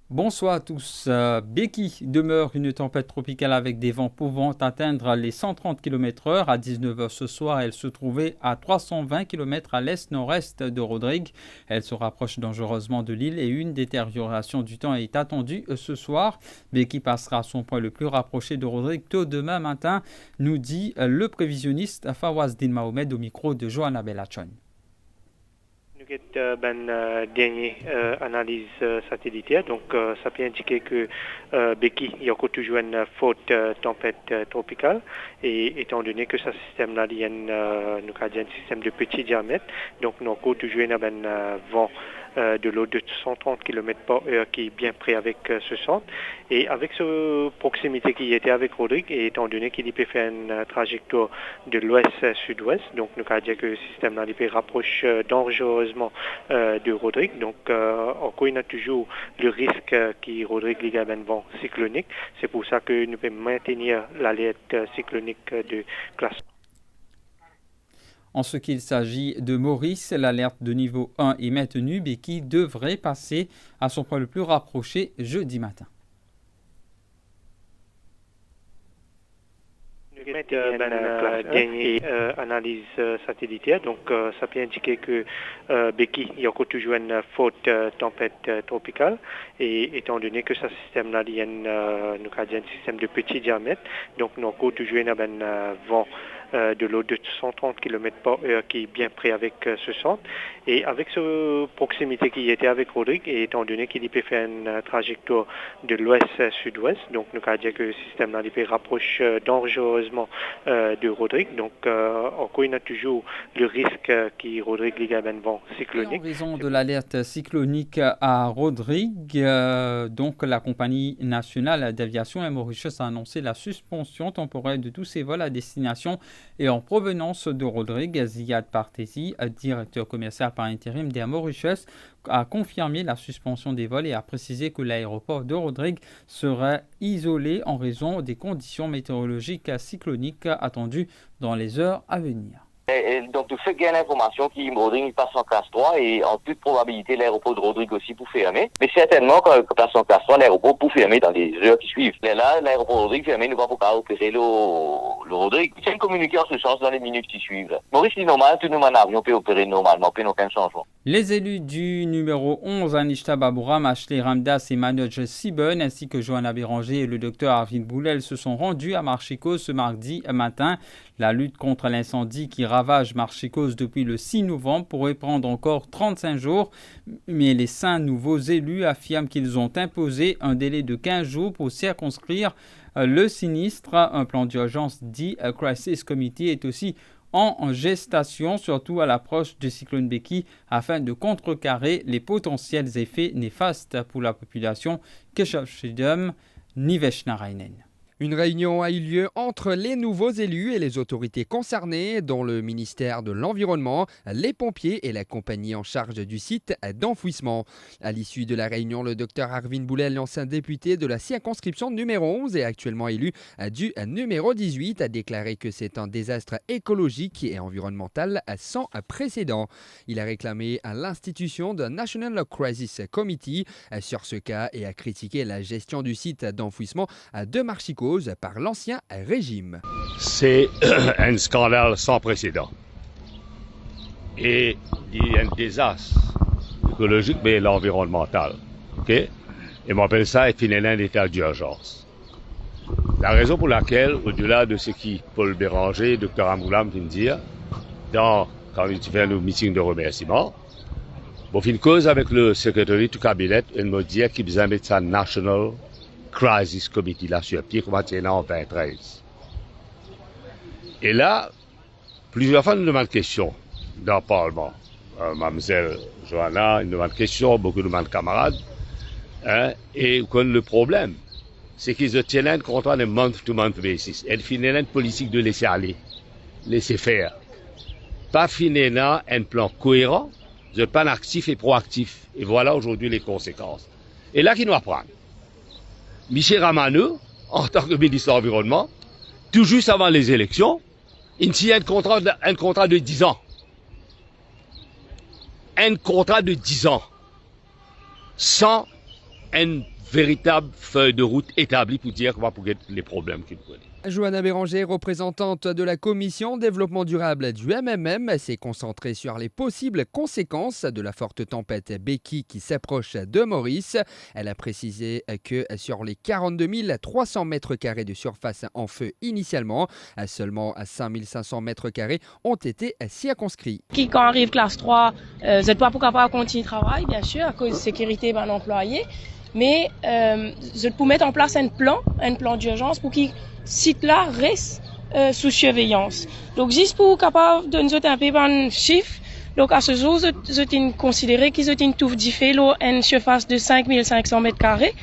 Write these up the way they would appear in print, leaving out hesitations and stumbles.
Bonsoir à tous. Becky demeure une tempête tropicale avec des vents pouvant atteindre les 130 km/h. À 19h ce soir, elle se trouvait à 320 km à l'est-nord-est de Rodrigue. Elle se rapproche dangereusement de l'île et une détérioration du temps est attendue ce soir. Becky passera à son point le plus rapproché de Rodrigue tôt demain matin, nous dit le prévisionniste Fawaz Din Mohamed au micro de Johanna Belachon. Dernière analyse satellitaire, donc ça peut indiquer que Becky il y a toujours une forte tempête tropicale et étant donné que ce système-là il y a un système de petit diamètre, donc nous avons toujours un vent de l'eau de 130 km/h qui est bien près avec ce centre et avec cette proximité qui était avec Rodrigue et étant donné qu'il peut faire une trajectoire de l'ouest-sud-ouest, donc nous avons dit que le système là il peut rapprocher dangereusement de Rodrigue, donc encore il y a toujours le risque qui Rodrigue il y a un vent cyclonique, c'est pour ça que nous pouvons maintenir l'alerte cyclonique de classe. En ce qu'il s'agit de Maurice, l'alerte de niveau 1 est maintenue, mais qui devrait passer à son point le plus rapproché jeudi matin. Dernière analyse satellitaire, donc ça peut indiquer que Becky il y a toujours une forte tempête tropicale et étant donné que ce système-là il y a un système de petit diamètre, donc nous avons toujours un vent de l'eau de 130 km/h qui est bien près avec ce centre et avec cette proximité qui était avec Rodrigue et étant donné qu'il peut faire une trajectoire de l'ouest-sud-ouest, donc nous avons dit que le système là il peut rapprocher dangereusement de Rodrigue, donc encore il y a toujours le risque qui Rodrigue il y a un vent cyclonique. Et en raison de l'alerte cyclonique à Rodrigue, donc la compagnie nationale d'aviation Air Mauritius a annoncé la suspension temporaire de tous ses vols à destination et en provenance de Rodrigue. Ziad Partesi, directeur commercial par intérim d'Air Mauritius, a confirmé la suspension des vols et a précisé que l'aéroport de Rodrigue serait isolé en raison des conditions météorologiques cycloniques attendues dans les heures à venir. Donc, tout fait qu'il y a l'information qui Rodrigue passe en classe 3 et en toute probabilité l'aéroport de Rodrigue aussi pour fermer. Mais certainement, quand il passe en classe 3, l'aéroport pour fermer dans les heures qui suivent. Mais là, l'aéroport de Rodrigue fermé, nous va pas opérer le Rodrigue. Il faut communiquer en ce sens dans les minutes qui suivent. Maurice dit normal, tout nous en avion peut opérer normalement, peut aucun changement. Les élus du numéro 11, Anishta Babouram, Ashley Ramdas et Manoj Sibon, ainsi que Johanna Béranger et le docteur Arvin Boulel se sont rendus à Marchicos ce mardi matin. La lutte contre l'incendie qui ravage Marchicos depuis le 6 novembre pourrait prendre encore 35 jours, mais les 5 nouveaux élus affirment qu'ils ont imposé un délai de 15 jours pour circonscrire le sinistre. Un plan d'urgence dit Crisis Committee est aussi en gestation, surtout à l'approche du cyclone Becky, afin de contrecarrer les potentiels effets néfastes pour la population. Keshavshidam, Nivesh Narainen. Une réunion a eu lieu entre les nouveaux élus et les autorités concernées, dont le ministère de l'Environnement, les pompiers et la compagnie en charge du site d'enfouissement. À l'issue de la réunion, le docteur Arvin Boulel, l'ancien député de la circonscription numéro 11 et actuellement élu du numéro 18, a déclaré que c'est un désastre écologique et environnemental sans précédent. Il a réclamé à l'institution de National Crisis Committee sur ce cas et a critiqué la gestion du site d'enfouissement de Marchicos par l'ancien régime. C'est un scandale sans précédent. Et il y a un désastre écologique mais l'environnemental. Okay? Et on appelle ça un état d'urgence. La raison pour laquelle, au-delà de ce qui Paul Béranger, Dr Amoulam vient de dire, quand il fait le meeting de remerciement, bon, fin cause avec le secrétaire du cabinet, il me dit qu'il besoin mettre ça National Crisis Committee là sur pied, comment c'est en 2013. Et là, plusieurs fois, nous demandons questions dans le Parlement. Mademoiselle Johanna, nous demande questions, beaucoup de camarades. Et qu'on le problème. c'est qu'ils obtiennent un contrat de month-to-month basis. Elle finit une politique de laisser aller, laisser faire. Pas finir un plan cohérent, un plan actif et proactif. Et voilà aujourd'hui les conséquences. Et là, qui nous apprend? Michel Ramanou, en tant que ministre de l'Environnement, tout juste avant les élections, il signe un contrat de 10 ans. Un contrat de 10 ans. Sans une véritable feuille de route établie pour dire qu'on va pouvoir les problèmes qu'il connaît. Johanna Béranger, représentante de la Commission développement durable du MMM, s'est concentrée sur les possibles conséquences de la forte tempête Becky qui s'approche de Maurice. Elle a précisé que sur les 42 300 mètres carrés de surface en feu initialement, seulement 5 500 mètres carrés ont été circonscrits. Quand arrive classe 3, vous n'êtes pas pour capable de continuer le travail, bien sûr, à cause de la sécurité de l'employé. Mais je peux mettre en place un plan d'urgence pour que ce site-là reste sous surveillance. Donc, juste pour capable de nous donner un peu de chiffre, donc à ce jour, je considéré qu'ils ont une touffe d'effet, une surface de 5 500 mètres carrés.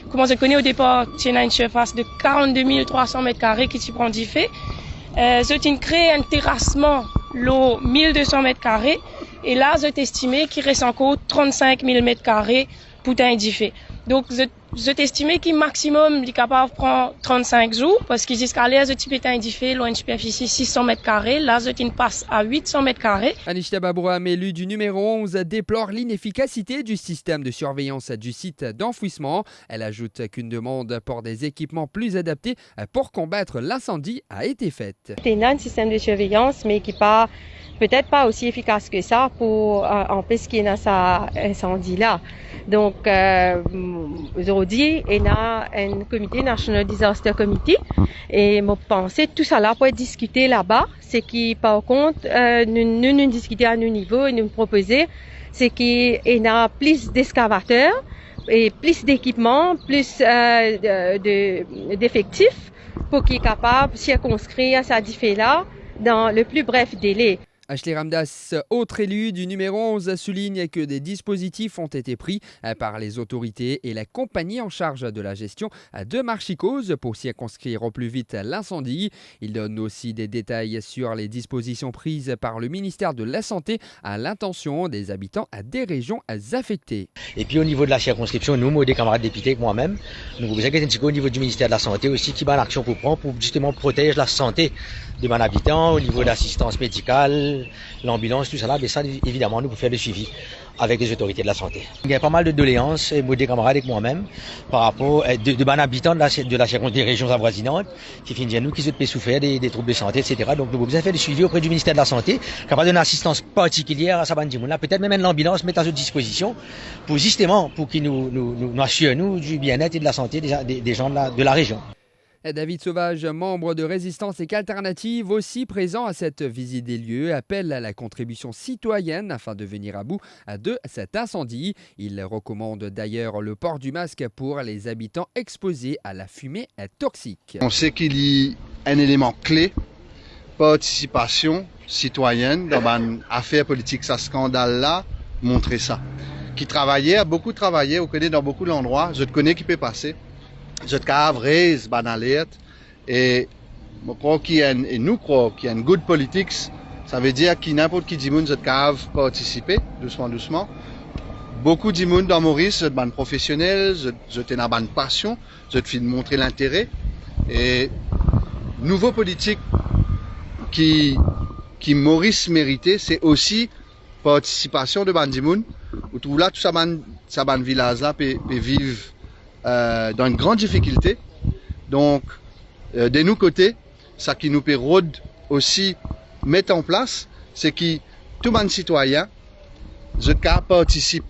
Comme je connais au départ, il y a une surface de 42 300 mètres carrés qui s'y prend d'effet. Je créé un terrassement, 1200 mètres carrés. Et là, je estimé qu'il reste encore 35 000 mètres carrés pour un d'effet. Donc, je estimé qu'il maximum est capable de prendre 35 jours, parce que jusqu'à là, je type un d'effet, une superficie 600 mètres carrés. Là, je passe à 800 mètres carrés. Anishta Babouram, élue du numéro 11, déplore l'inefficacité du système de surveillance du site d'enfouissement. Elle ajoute qu'une demande pour des équipements plus adaptés pour combattre l'incendie a été faite. C'est un système de surveillance, mais qui pas peut-être pas aussi efficace que ça pour empêcher qu'il y ait un incendie là. Donc, aujourd'hui, il y a un comité, National Disaster Committee, et je pense que tout ça là peut être discuté là-bas. C'est qui, par contre, nous discuter à nos niveaux et nous proposer, c'est qu'il y a plus d'excavateurs et plus d'équipements, plus d'effectifs pour qu'il est capable de circonscrire sa diffé là dans le plus bref délai. Ashley Ramdas, autre élu du numéro 11, souligne que des dispositifs ont été pris par les autorités et la compagnie en charge de la gestion de Marchicose pour circonscrire au plus vite l'incendie. Il donne aussi des détails sur les dispositions prises par le ministère de la Santé à l'intention des habitants des régions affectées. Et puis au niveau de la circonscription, nous, des camarades députés, moi-même, nous vous inquiétez au niveau du ministère de la Santé aussi, qui va l'action qu'on prend pour justement protéger la santé des habitants au niveau de l'assistance médicale, l'ambulance, tout ça là, mais ça évidemment nous pouvons faire le suivi avec les autorités de la santé. Il y a pas mal de doléances, des camarades avec moi-même, par rapport de habitants des régions avoisinantes qui finissent nous, qui ont souffert des troubles de santé, etc. Donc nous pouvons faire le suivi auprès du ministère de la Santé, capable d'une assistance particulière à Sabandimoun là, peut-être même l'ambulance mettre à notre disposition pour justement pour qu'ils nous assurent nous du bien-être et de la santé des gens de la région. David Sauvage, membre de Résistance et qu'Alternative, aussi présent à cette visite des lieux, appelle à la contribution citoyenne afin de venir à bout de cet incendie. Il recommande d'ailleurs le port du masque pour les habitants exposés à la fumée toxique. On sait qu'il y a un élément clé, participation citoyenne dans une affaire politique, ça scandale-là, montrer ça. Qui travaillait, a beaucoup travaillé, on connaît dans beaucoup d'endroits, je te connais qui peut passer. Je cave raise ban alerte et nous crois qu'il y a une good politics, ça veut dire que n'importe qui dit moun je cave participer doucement. Beaucoup de monde dans Maurice, je ban professionnel, je t'ai une bonne passion, je te fais montrer l'intérêt et nouveau politique qui Maurice méritait, c'est aussi participation de bandimoun où tout là tout ça ban village là peut vivre dans une grande difficulté. Donc, de nos côtés, ça qui nous permet aussi mettre en place, c'est que tout le monde citoyen, participe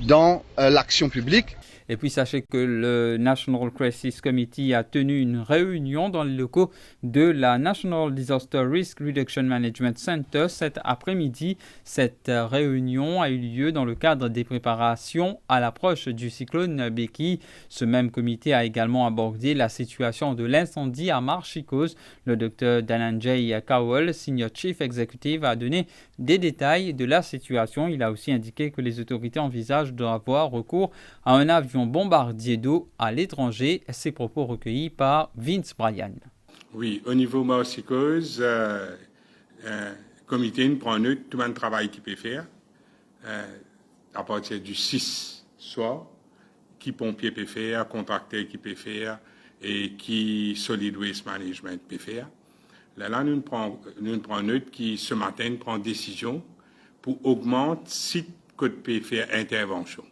dans l'action publique. Et puis sachez que le National Crisis Committee a tenu une réunion dans les locaux de la National Disaster Risk Reduction Management Center cet après-midi. Cette réunion a eu lieu dans le cadre des préparations à l'approche du cyclone Becky. Ce même comité a également abordé la situation de l'incendie à Marchicose. Le Dr Dhananjay Kowal, Senior Chief Executive, a donné des détails de la situation. Il a aussi indiqué que les autorités envisagent d'avoir recours à un avion bombardier d'eau à l'étranger. Ces propos recueillis par Vince Bryan. Oui, au niveau marsicose, le comité prend note tout le travail qu'il peut faire à partir du 6 soir, qui pompier peut faire, contracteur qui peut faire et qui solid waste management peut faire. Là, nous prenons note qui ce matin prend décision pour augmenter site que peut faire intervention.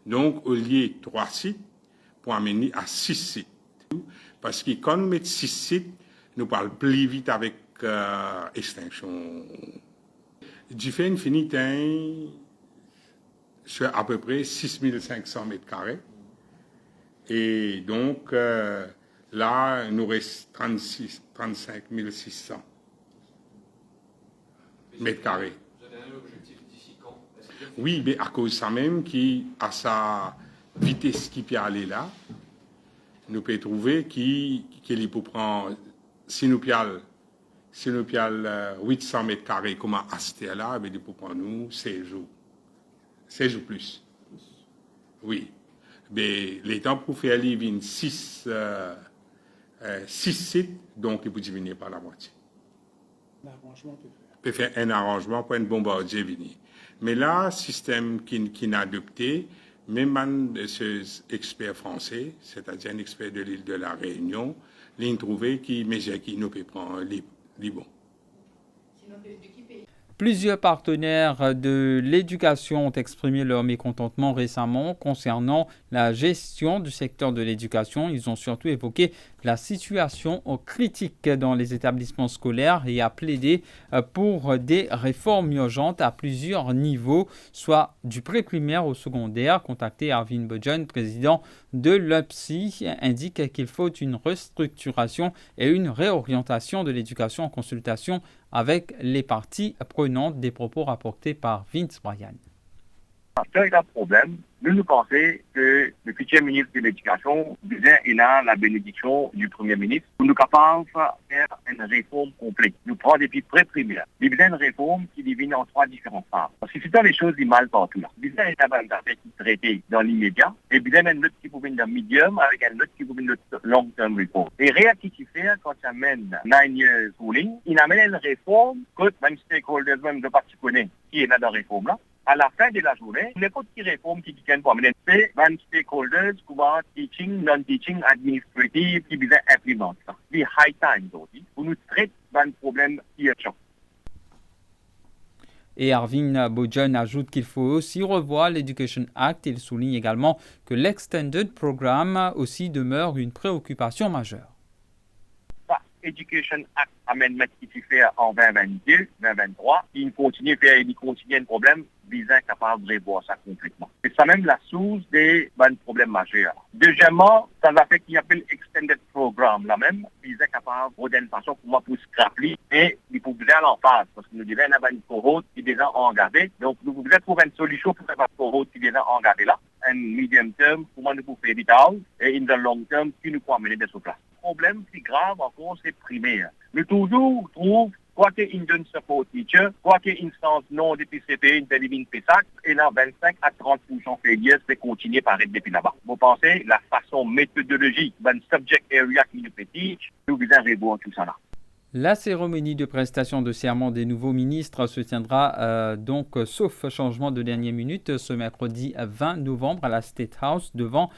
Donc, au lieu de 3 sites, pour amener à 6 sites. Parce que quand nous mettons 6 sites, nous parlons plus vite avec extinction. Du fait infinite sur à peu près 6500 mètres carrés. Et donc, là, il nous reste 35 600 mètres carrés. Vous avez un objectif d'ici quand? Oui, mais à cause de ça même, qui à sa vitesse qui peut aller là, nous pouvons trouver qu'il peut prendre, si nous prenons 800 mètres carrés comme à Asté là, il peut prendre nous 16 jours. 16 jours plus. Oui. Mais les temps pour faire livre 6 sites, donc il peut diminuer par la moitié. Peut faire un arrangement pour un bombardier venir. Mais là, système qui n'a adopté, même ces experts français, c'est-à-dire un expert de l'île de la Réunion, ils ont trouvé qui mesure qui nous peut prendre les bons. Plusieurs partenaires de l'éducation ont exprimé leur mécontentement récemment concernant la gestion du secteur de l'éducation. Ils ont surtout évoqué la situation critique dans les établissements scolaires et a plaidé pour des réformes urgentes à plusieurs niveaux, soit du pré-primaire au secondaire. Contacté Arvin Bojan, président de l'UPSI, indique qu'il faut une restructuration et une réorientation de l'éducation en consultation avec les parties prenantes, des propos rapportés par Vince Bryan. C'est un problème. Nous pensons que le futur ministre de l'Éducation, il a la bénédiction du Premier ministre pour nous capables de faire une réforme complète. Nous prenons depuis pré-primaire. Il y a une réforme qui divise en 3 différentes phases. Parce que c'est dans les choses qui mal partout là. Il y a une affaire qui est traitée dans l'immédiat, et puis il y a une autre qui peut venir dans le medium, avec une autre qui peut venir dans le long-term report. Et rien qui fait quand il amène 9 years ruling, il amène une réforme que même stakeholders, même de parti connaît, qui est là dans la réforme là. À la fin de la journée, n'importe quelle réforme qui vient pour amener, c'est un stakeholders, comment teaching, non-teaching, administrative, qui vient implémenter ça. C'est high time aussi, pour nous traiter d'un problème urgent. Et Arvin Bojan ajoute qu'il faut aussi revoir l'Education Act. Il souligne également que l'Extended Programme aussi demeure une préoccupation majeure. Education Act amendement qui s'est fait en 2022, 2023, il continue un problème visant capable de revoir ça complètement. C'est ça même la source des problèmes majeurs. Deuxièmement, ça va faire qu'il y a un extended programme là même, visant capable de donner une façon pour moi pour scraper et il faut bien en face parce que nous devons avoir une cohorte qui est déjà engagée. Donc nous devons trouver une solution pour cette cohorte qui est déjà engagée là. Un medium term, comment nous pouvons faire des tâches et in the long term, qui nous peut amener des sous-places. Le problème plus grave encore, c'est primaire. Nous toujours trouvons, quoi qu'il donne support teacher, quoi qu'il instance non de PCP, une télévision PESAC, et là, 25 à 30% failures, c'est continuer par être depuis là-bas. Vous pensez, la façon méthodologique, subject area qui nous fait teach, nous devons revoir tout ça là. La cérémonie de prestation de serment des nouveaux ministres se tiendra donc, sauf changement de dernière minute, ce mercredi 20 novembre à la State House devant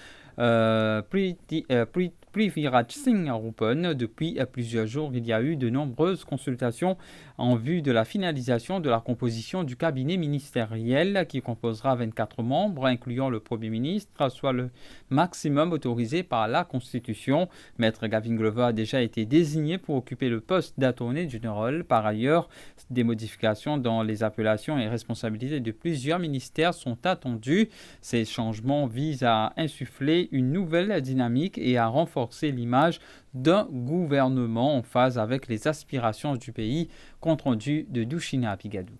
Prithviraj Singh Rupan. Depuis plusieurs jours, il y a eu de nombreuses consultations en vue de la finalisation de la composition du cabinet ministériel qui composera 24 membres, incluant le Premier ministre, soit le maximum autorisé par la Constitution. Maître Gavin Glover a déjà été désigné pour occuper le poste d'Attorney General. Par ailleurs, des modifications dans les appellations et responsabilités de plusieurs ministères sont attendues. Ces changements visent à insuffler une nouvelle dynamique et à renforcer l'image d'un gouvernement en phase avec les aspirations du pays. Compte rendu de Douchina Pigadou.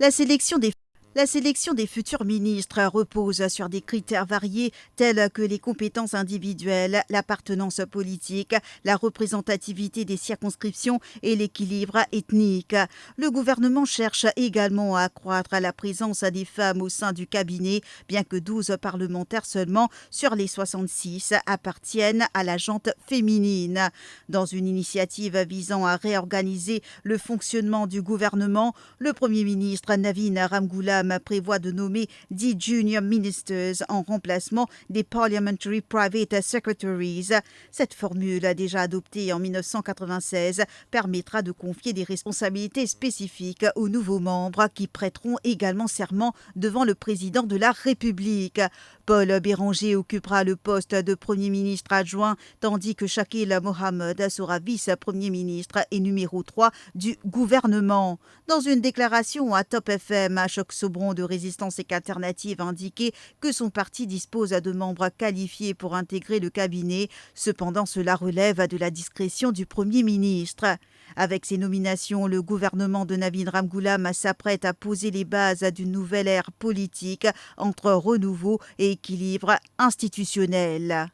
La sélection des La sélection des futurs ministres repose sur des critères variés tels que les compétences individuelles, l'appartenance politique, la représentativité des circonscriptions et l'équilibre ethnique. Le gouvernement cherche également à accroître la présence des femmes au sein du cabinet, bien que 12 parlementaires seulement sur les 66 appartiennent à la gente féminine. Dans une initiative visant à réorganiser le fonctionnement du gouvernement, le Premier ministre Navin Ramgoolam prévoit de nommer 10 junior ministers en remplacement des Parliamentary Private Secretaries. Cette formule, déjà adoptée en 1996, permettra de confier des responsabilités spécifiques aux nouveaux membres qui prêteront également serment devant le président de la République. Paul Béranger occupera le poste de Premier ministre adjoint, tandis que Shakil Mohammed sera vice-premier ministre et numéro 3 du gouvernement. Dans une déclaration à Top FM, Ashok Sobron de Résistance et Alternative a indiqué que son parti dispose de membres qualifiés pour intégrer le cabinet. Cependant, cela relève de la discrétion du Premier ministre. Avec ces nominations, le gouvernement de Navin Ramgoolam s'apprête à poser les bases d'une nouvelle ère politique entre renouveau et équilibre institutionnel.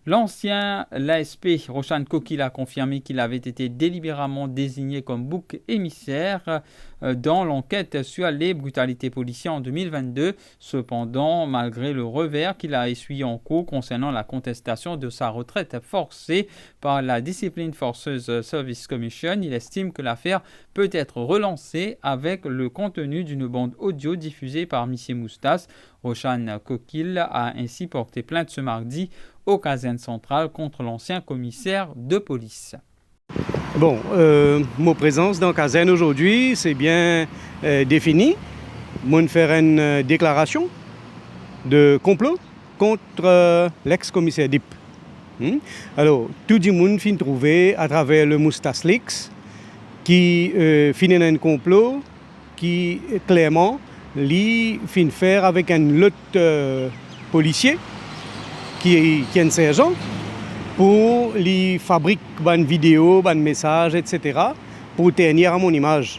L'ancien l'ASP, Roshan Kokil, a confirmé qu'il avait été délibérément désigné comme bouc émissaire dans l'enquête sur les brutalités policières en 2022. Cependant, malgré le revers qu'il a essuyé en cours concernant la contestation de sa retraite forcée par la Discipline Forces Service Commission, il estime que l'affaire peut être relancée avec le contenu d'une bande audio diffusée par M. Moustas. Roshan Kokil a ainsi porté plainte ce mardi au caserne centrale contre l'ancien commissaire de police. Bon, ma présence dans la caserne aujourd'hui, c'est bien défini. Moi, faire une déclaration de complot contre l'ex-commissaire DIP. Alors, tout le monde finit trouvé à travers le Moustas Leaks qui finit un complot qui clairement finit faire avec un autre policier qui est un sergent pour les fabriquer des vidéos, des messages, etc. pour tenir à mon image.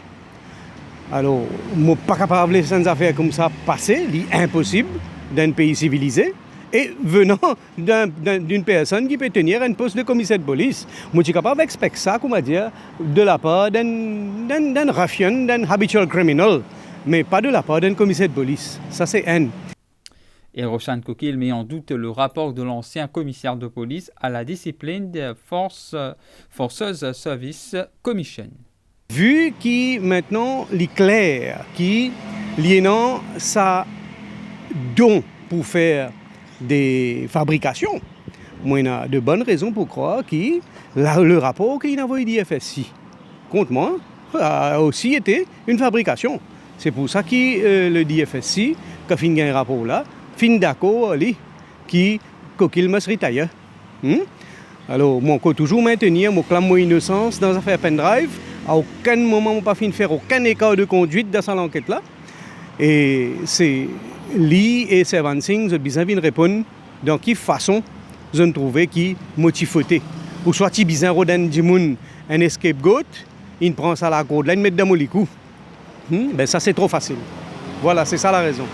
Alors, je ne suis pas capable de laisser une affaire comme ça passer, c'est impossible dans un pays civilisé. Et venant d'une personne qui peut tenir un poste de commissaire de police, je suis capable d'expecter ça, comment dire, de la part d'un ruffian, d'un habitual criminal, mais pas de la part d'un commissaire de police. Ça, c'est haine. Et Roshan Kokil met en doute le rapport de l'ancien commissaire de police à la discipline de Forces Service Commission. Vu qui maintenant est clair, qui lienant sa don pour faire des fabrications, moi, il y a de bonnes raisons pour croire que le rapport qu'il a envoyé d'IFSI contre moi a aussi été une fabrication. C'est pour ça que le DFSI, qui a fait un rapport là, fin d'accord qui Kokil m'a retire. Alors, moi, je toujours maintenir mon innocence dans l'affaire pendrive. À aucun moment, je n'ai pas fini de faire aucun écart de conduite dans cette enquête-là. Et c'est lui et Servan Singh, je besoin de répondre dans quelle façon je trouve qui motivé. Ou soit il besoin de un scapegoat, il prend ça à la corde, là, il met dans mon cou. Ben ça, c'est trop facile. Voilà, c'est ça la raison.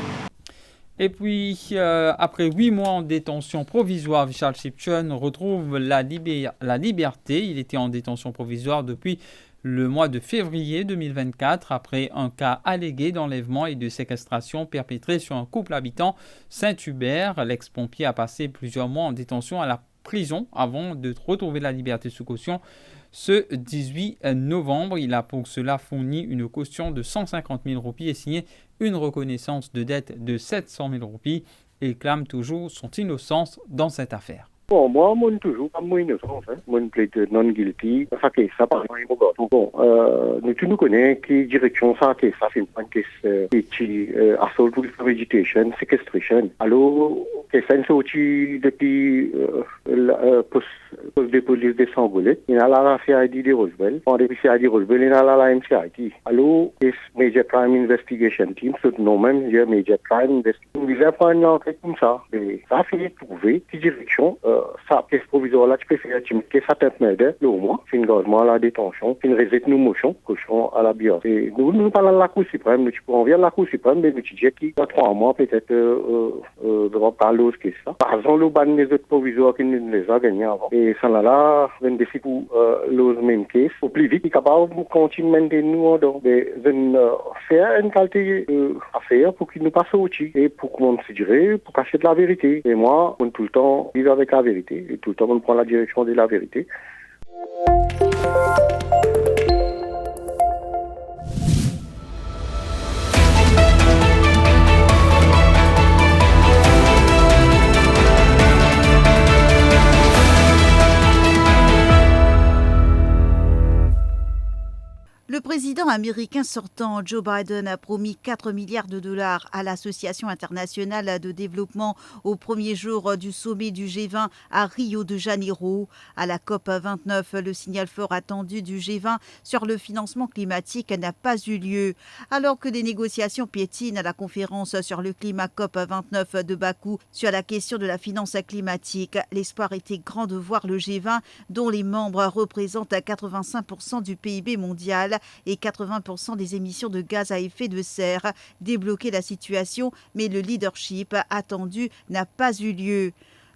Et puis, après 8 mois en détention provisoire, Vishal Shipchun retrouve la liberté. Il était en détention provisoire depuis le mois de février 2024, après un cas allégué d'enlèvement et de séquestration perpétré sur un couple habitant Saint-Hubert. L'ex-pompier a passé plusieurs mois en détention à la prison avant de retrouver la liberté sous caution. Ce 18 novembre, il a pour cela fourni une caution de 150 000 roupies et signé une reconnaissance de dette de 700 000 roupies. Il clame toujours son innocence dans cette affaire. Bon, moi, je suis toujours pas mon innocence. Moi, je plaide non guilty. Ça, ça, par exemple, bon, nous connaissons que direction ça, c'est une caisse, assault with vegetation, sequestration. Alors, que ça est sorti depuis poste de police de Sangolette. Il y a la CID de Roswell. Depuis CID de Roswell, il y a la MCIT. Alors, this Major Crime Investigation Team, ce nom même, c'est Major Crime Investigation. Il va prendre une enquête comme ça. Et ça fait trouver cette direction. Ça, pièce provisoire là, tu peux faire que ça tente m'aider, le moins. C'est une gardement à la détention. C'est une réserve nous motion, cochon à la bière. Et nous parlons de la Cour suprême. Nous pouvons venir à la Cour suprême, mais nous disons qu'il y a 3 mois, peut-être, devant parler aux que ça. Par exemple, le ban des autres provisoires qui nous les a gagnés avant. Et ça là, un défi pour le même case. Au plus vite, il est capable de continuer à maintenir nous dans faire une qualité affaire pour qu'il nous passe au dessus et pour qu'on se dirait, pour cacher de la vérité. Et moi, on tout le temps vivre avec la vérité et tout le temps on prend la direction de la vérité. Le président américain sortant Joe Biden a promis 4 milliards de dollars à l'Association internationale de développement au premier jour du sommet du G20 à Rio de Janeiro. À la COP29, le signal fort attendu du G20 sur le financement climatique n'a pas eu lieu. Alors que des négociations piétinent à la conférence sur le climat COP29 de Bakou sur la question de la finance climatique, l'espoir était grand de voir le G20, dont les membres représentent 85% du PIB mondial, et 80% des émissions de gaz à effet de serre, débloquer la situation, mais le leadership attendu n'a pas eu lieu.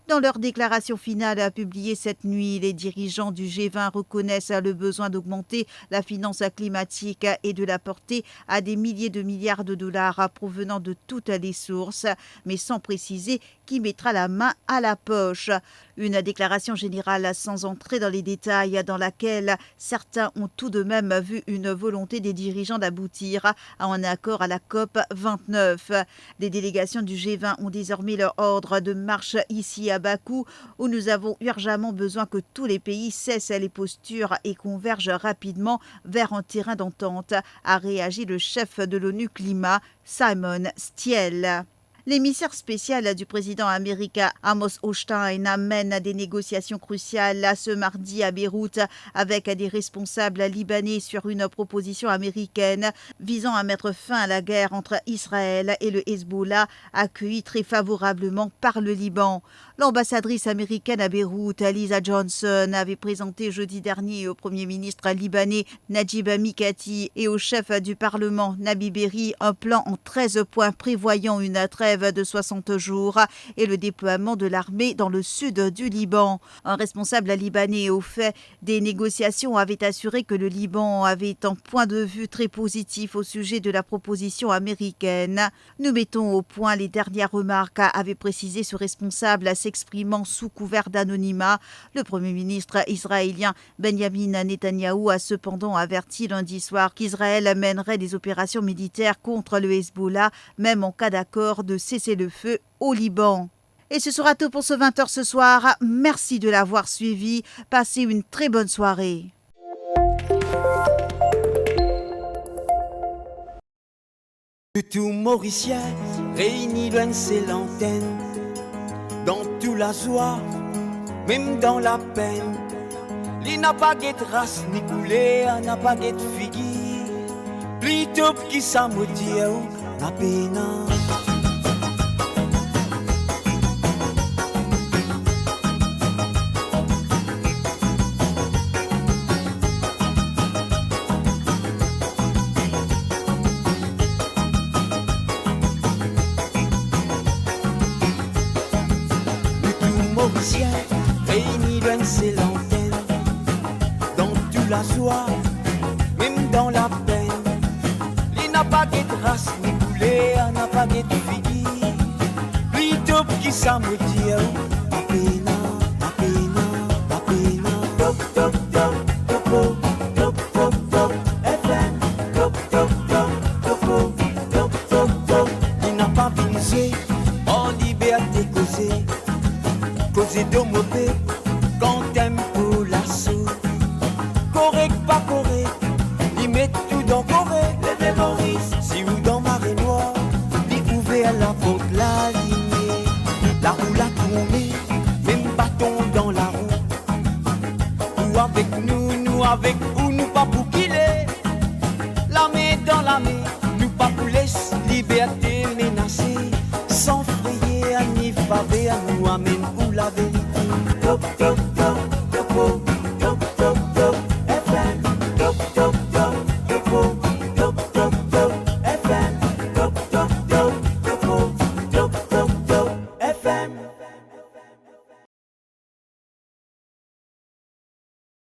Dans leur déclaration finale publiée cette nuit, les dirigeants du G20 reconnaissent le besoin d'augmenter la finance climatique et de la porter à des milliers de milliards de dollars provenant de toutes les sources, mais sans préciser qui mettra la main à la poche. Une déclaration générale sans entrer dans les détails, dans laquelle certains ont tout de même vu une volonté des dirigeants d'aboutir à un accord à la COP29. Les délégations du G20 ont désormais leur ordre de marche ici à Bakou, où nous avons urgemment besoin que tous les pays cessent les postures et convergent rapidement vers un terrain d'entente, a réagi le chef de l'ONU Climat, Simon Stiell. L'émissaire spécial du président américain Amos Hochstein amène des négociations cruciales ce mardi à Beyrouth avec des responsables libanais sur une proposition américaine visant à mettre fin à la guerre entre Israël et le Hezbollah, accueillie très favorablement par le Liban. L'ambassadrice américaine à Beyrouth, Lisa Johnson, avait présenté jeudi dernier au Premier ministre libanais Najib Mikati et au chef du Parlement Nabi Berri un plan en 13 points prévoyant une trêve de 60 jours et le déploiement de l'armée dans le sud du Liban. Un responsable libanais au fait des négociations avait assuré que le Liban avait un point de vue très positif au sujet de la proposition américaine. Nous mettons au point les dernières remarques, avait précisé ce responsable s'exprimant sous couvert d'anonymat. Le Premier ministre israélien Benjamin Netanyahou a cependant averti lundi soir qu'Israël mènerait des opérations militaires contre le Hezbollah, même en cas d'accord de cessez-le-feu au Liban. Et ce sera tout pour ce 20h ce soir. Merci de l'avoir suivi. Passez une très bonne soirée. Tout Mauricien réunit loin ses l'antenne, dans tout la joie, même dans la peine. Il n'a pas de race ni couleur, n'a pas de figure, plutôt qui s'amodie n'a peine. Réunis loin ses l'antenne, dans toute la joie, même dans la peine. Il n'a pas de race ni couleur, n'a pas de figure, plutôt qui s'amodie à peine, à peine, à peine. Top, top, top, topo, top, top, top, FM, top, top, top, topo, top, top, top. Il n'a pas visé, en liberté causée. Cause de mauvais